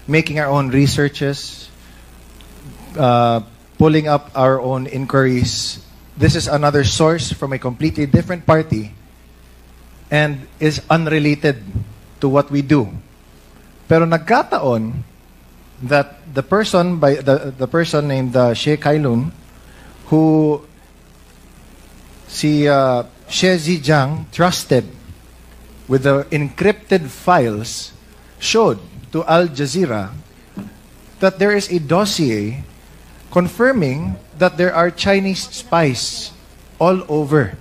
making our own researches, pulling up our own inquiries. This is another source from a completely different party and is unrelated to what we do. Pero nagkataon that the person named Xie Kailun, who si Xie Zhijiang trusted with the encrypted files, showed to Al Jazeera that there is a dossier confirming that there are Chinese spies all over,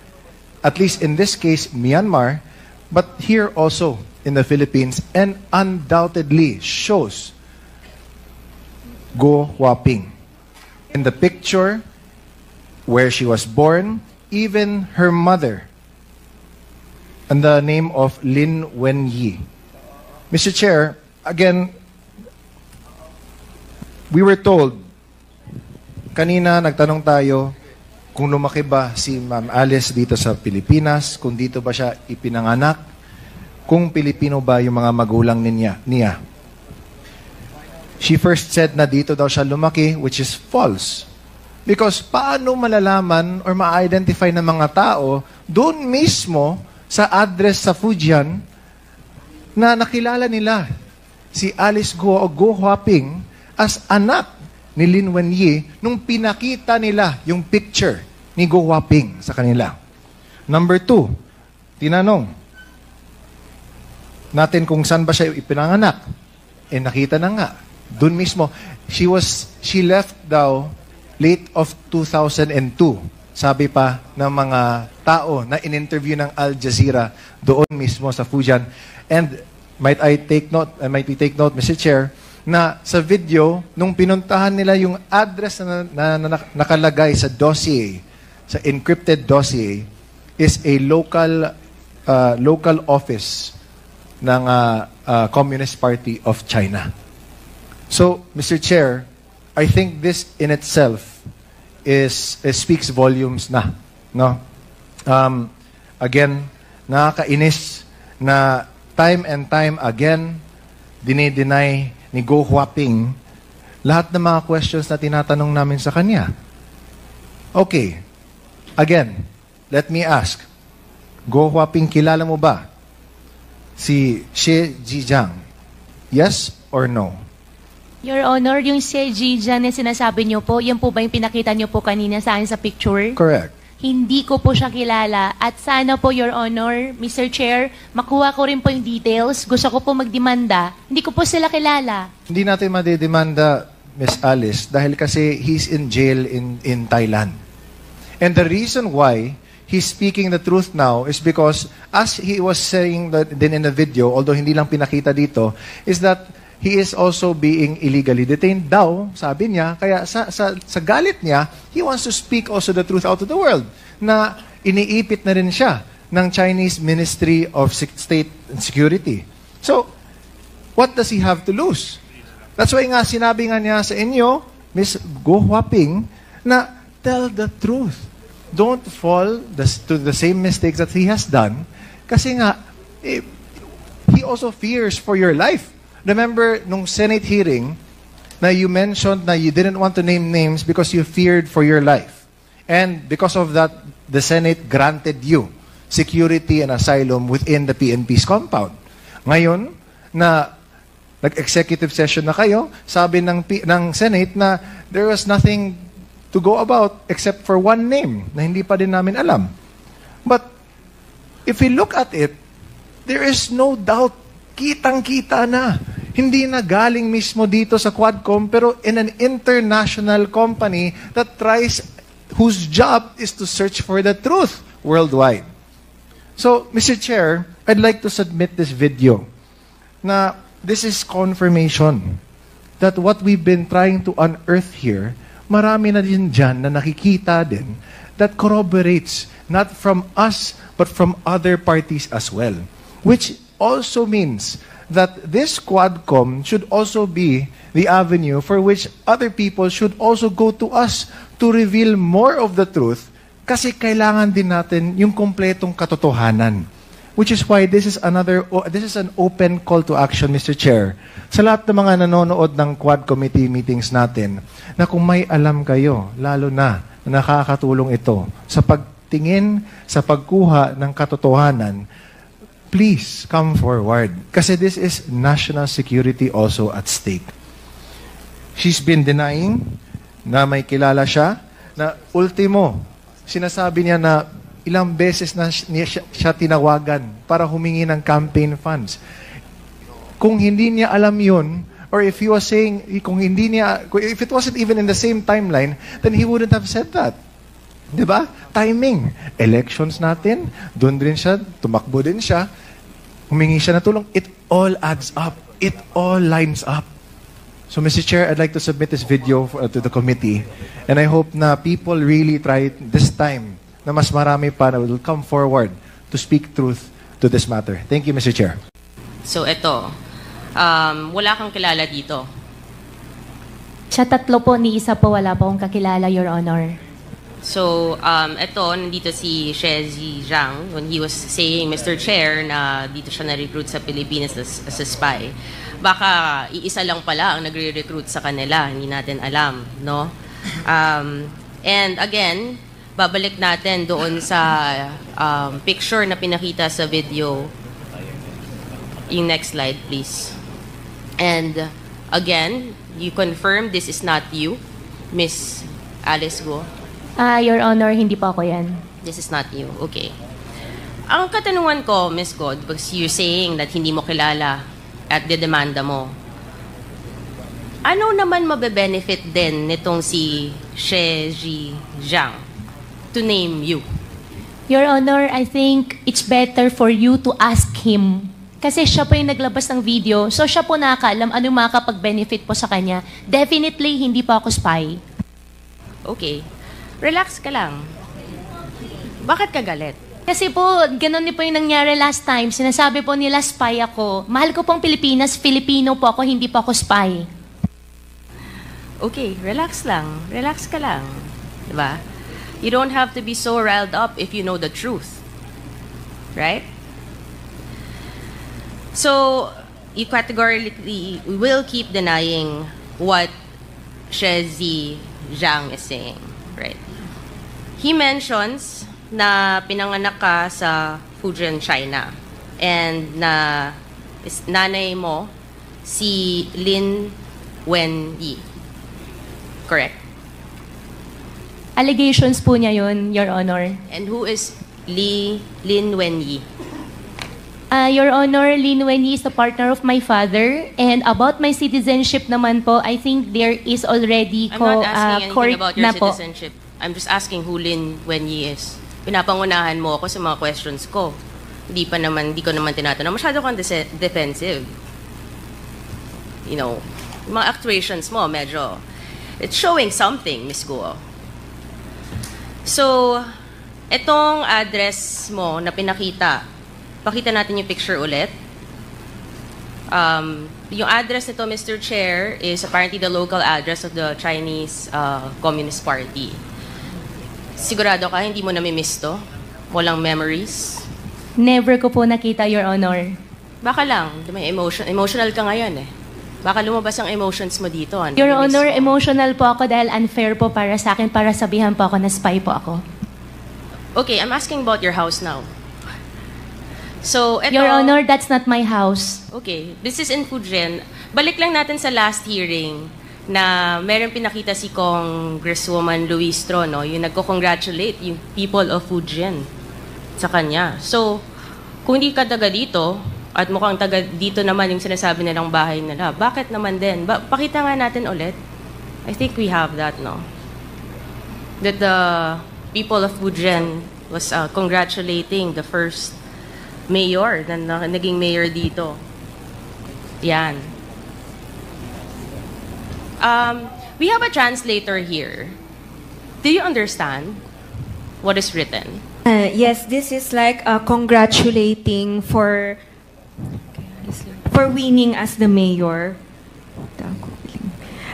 at least in this case, Myanmar, but here also in the Philippines, and undoubtedly shows Guo Huaping. In the picture, where she was born, even her mother, and the name of Lin Wenyi. Mr. Chair, again, we were told, kanina nagtanong tayo kung lumaki ba si Ma'am Alice dito sa Pilipinas, kung dito ba siya ipinanganak, kung Pilipino ba yung mga magulang niya. She first said na dito daw siya lumaki, which is false. Because paano malalaman or ma-identify ng mga tao doon mismo sa address sa Fujian na nakilala nila si Alice Guo o Guo Huaping as anak ni Lin Wenyi nung pinakita nila yung picture ni Guo Huaping sa kanila. Number 2, tinanong natin kung saan ba siya ipinanganak. Nakita na nga. Doon mismo, she left daw late of 2002. Sabi pa ng mga tao na in-interview ng Al Jazeera doon mismo sa Fujian. And might we take note, Mr. Chair, na sa video, nung pinuntahan nila yung address na nakalagay sa dossier, sa encrypted dossier, is a local office ng Communist Party of China. So, Mr. Chair, I think this in itself speaks volumes na. No? Again, nakakainis na time and time again, dinideny ni Guo Huaping lahat ng mga questions na tinatanong namin sa kanya. Okay. Again, let me ask. Guo Huaping, kilala mo ba si Xie Zhijiang? Yes or no? Your Honor, yung Xie Zhijiang na sinasabi niyo po, yan po ba yung pinakita niyo po kanina sa akin sa picture? Correct. Hindi ko po siya kilala. At sana po, Your Honor, Mr. Chair, makuha ko rin po yung details. Gusto ko po magdemanda. Hindi ko po sila kilala. Hindi natin madidemanda, Miss Alice, dahil kasi he's in jail in Thailand. And the reason why he's speaking the truth now is because, as he was saying din in the video, although hindi lang pinakita dito, is that he is also being illegally detained daw, sabi niya. Kaya sa galit niya, he wants to speak also the truth out to the world na iniipit na rin siya ng Chinese Ministry of State and Security. So, what does he have to lose? That's why nga sinabi nga niya sa inyo, Ms. Guo Huaping, na tell the truth. Don't fall to the same mistakes that he has done. Kasi nga, he also fears for your life. Remember, nung Senate hearing, na you mentioned na you didn't want to name names because you feared for your life. And because of that, the Senate granted you security and asylum within the PNP's compound. Ngayon, na nag-executive session na kayo, sabi ng Senate na there was nothing to go about except for one name na hindi pa din namin alam. But if we look at it, there is no doubt, kitang-kita na. Hindi na galing mismo dito sa Quadcom, pero in an international company whose job is to search for the truth worldwide. So, Mr. Chair, I'd like to submit this video na this is confirmation that what we've been trying to unearth here, marami na din dyan na nakikita din that corroborates not from us but from other parties as well. Which also means that this Quadcom should also be the avenue for which other people should also go to us to reveal more of the truth kasi kailangan din natin yung kompletong katotohanan. Which is why this is an open call to action, Mr. Chair. Sa lahat ng mga nanonood ng Quad Committee meetings natin, na kung may alam kayo, lalo na nakakatulong ito sa pagtingin, sa pagkuha ng katotohanan, please come forward. Kasi this is national security also at stake. She's been denying na may kilala siya, na ultimo, sinasabi niya na ilang beses na siya tinawagan para humingi ng campaign funds. Kung hindi niya alam yun, or if he was saying, if it wasn't even in the same timeline, then he wouldn't have said that. Diba? Timing. Elections natin, doon din siya, tumakbo din siya, humingi siya na tulong. It all adds up. It all lines up. So, Mr. Chair, I'd like to submit this video to the committee, and I hope na people really try this time na mas marami pa na will come forward to speak truth to this matter. Thank you, Mr. Chair. So, ito. Wala kang kilala dito. Sa tatlo po, ni isa po wala po akong kakilala, Your Honor. So, ito, nandito si Shezi Zhang when he was saying, Mr. Chair, na dito siya na-recruit sa Pilipinas as a spy. Baka iisa lang pala ang nagre-recruit sa kanila. Hindi natin alam, no? And again, babalik natin doon sa picture na pinakita sa video. Yung next slide, please. And again, you confirm this is not you, Miss Alice Go? Your Honor, hindi po ako yan. This is not you. Okay. Ang katanungan ko, Miss God, because you're saying that hindi mo kilala at dedemanda mo, ano naman mabe-benefit din nitong si Shezi Zhang to name you? Your Honor, I think it's better for you to ask him. Kasi siya po yung naglabas ng video, so siya po nakakaalam ano makakapag-benefit po sa kanya. Definitely, hindi po ako spy. Okay. Relax ka lang. Bakit ka galit? Kasi po, ganun din po yung nangyari last time. Sinasabi po nila spy ako. Mahal ko pong Pilipinas, Filipino po ako, hindi po ako spy. Okay, relax lang. Relax ka lang. Diba? You don't have to be so riled up if you know the truth. Right? So, you categorically will keep denying what Shezi Zhang is saying. Right? He mentions na pinanganak ka sa Fujian, China. And na nanay mo si Lin Wenyi. Correct? Allegations po niya yun, Your Honor. And who is Lin Wenyi? Your Honor, Lin Wenyi is the partner of my father. And about my citizenship naman po, I think there is already I'm not asking court anything about your na po. citizenship. I'm just asking who Lin Wenyi is. Pinapangunahan mo ako sa mga questions ko. Hindi ko naman tinatanong. Masyado kang defensive. You know, mga actuations mo, medyo, it's showing something, Miss Guo. So, etong address mo na pinakita, pakita natin yung picture ulit. Yung address nito, Mr. Chair, is apparently the local address of the Chinese Communist Party. Sigurado ka, hindi mo namimiss to? Walang memories? Never ko po nakita, Your Honor. Baka lang, may emotional ka ngayon eh. Baka lumabas ang emotions mo dito. Your Honor, emotional po ako dahil unfair po para sa akin para sabihan po ako na spy po ako. Okay, I'm asking about your house now. So, eto, Your Honor, that's not my house. Okay, this is in Fujian. Balik lang natin sa last hearing na meron pinakita si Congresswoman Luistro, no? Yung nagko-congratulate yung people of Fujian sa kanya. So, kung hindi ka taga dito, at mukhang taga dito naman yung sinasabi nilang bahay nila, bakit naman din? Pakita nga natin ulit. I think we have that, no? That the people of Fujian was congratulating the first mayor na naging mayor dito. Yan. We have a translator here. Do you understand what is written? Yes, this is like congratulating for winning as the mayor.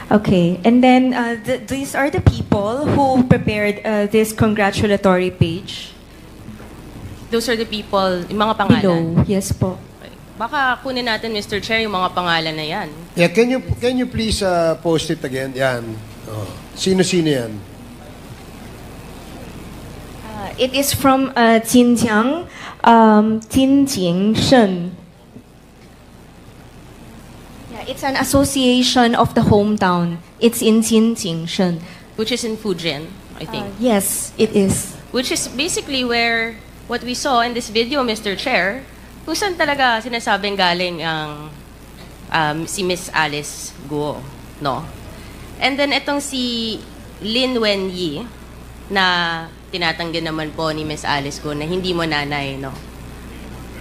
Okay, and then these are the people who prepared this congratulatory page. Those are the people, yung mga pangalan. Below. Yes po. Okay. Baka kunin natin, Mr. Chair, yung mga pangalan na yan. Yeah, can you please post it again? Yan. Oh. Sino-sino yan? It is from Jinjiang, Jinjing Shen. Yeah, it's an association of the hometown. It's in Jinjing Shen. Which is in Fujian, I think. Yes, it is. Which is basically where what we saw in this video, Mr. Chair, kung saan talaga sinasabing galing ang si Miss Alice Guo, no? And then itong si Lin Wenyi na tinatanggi naman po ni Miss Alice Guo na hindi mo nanay, no?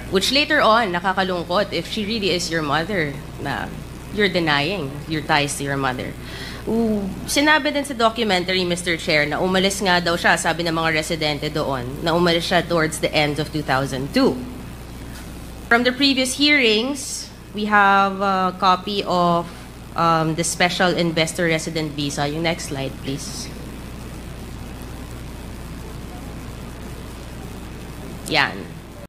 Which later on, nakakalungkot if she really is your mother, na you're denying your ties to your mother. Sinabi din sa documentary, Mr. Chair, na umalis nga daw siya, sabi ng mga residente doon, na umalis siya towards the end of 2002. From the previous hearings, we have a copy of the special investor resident visa. Yung next slide, please. Yan.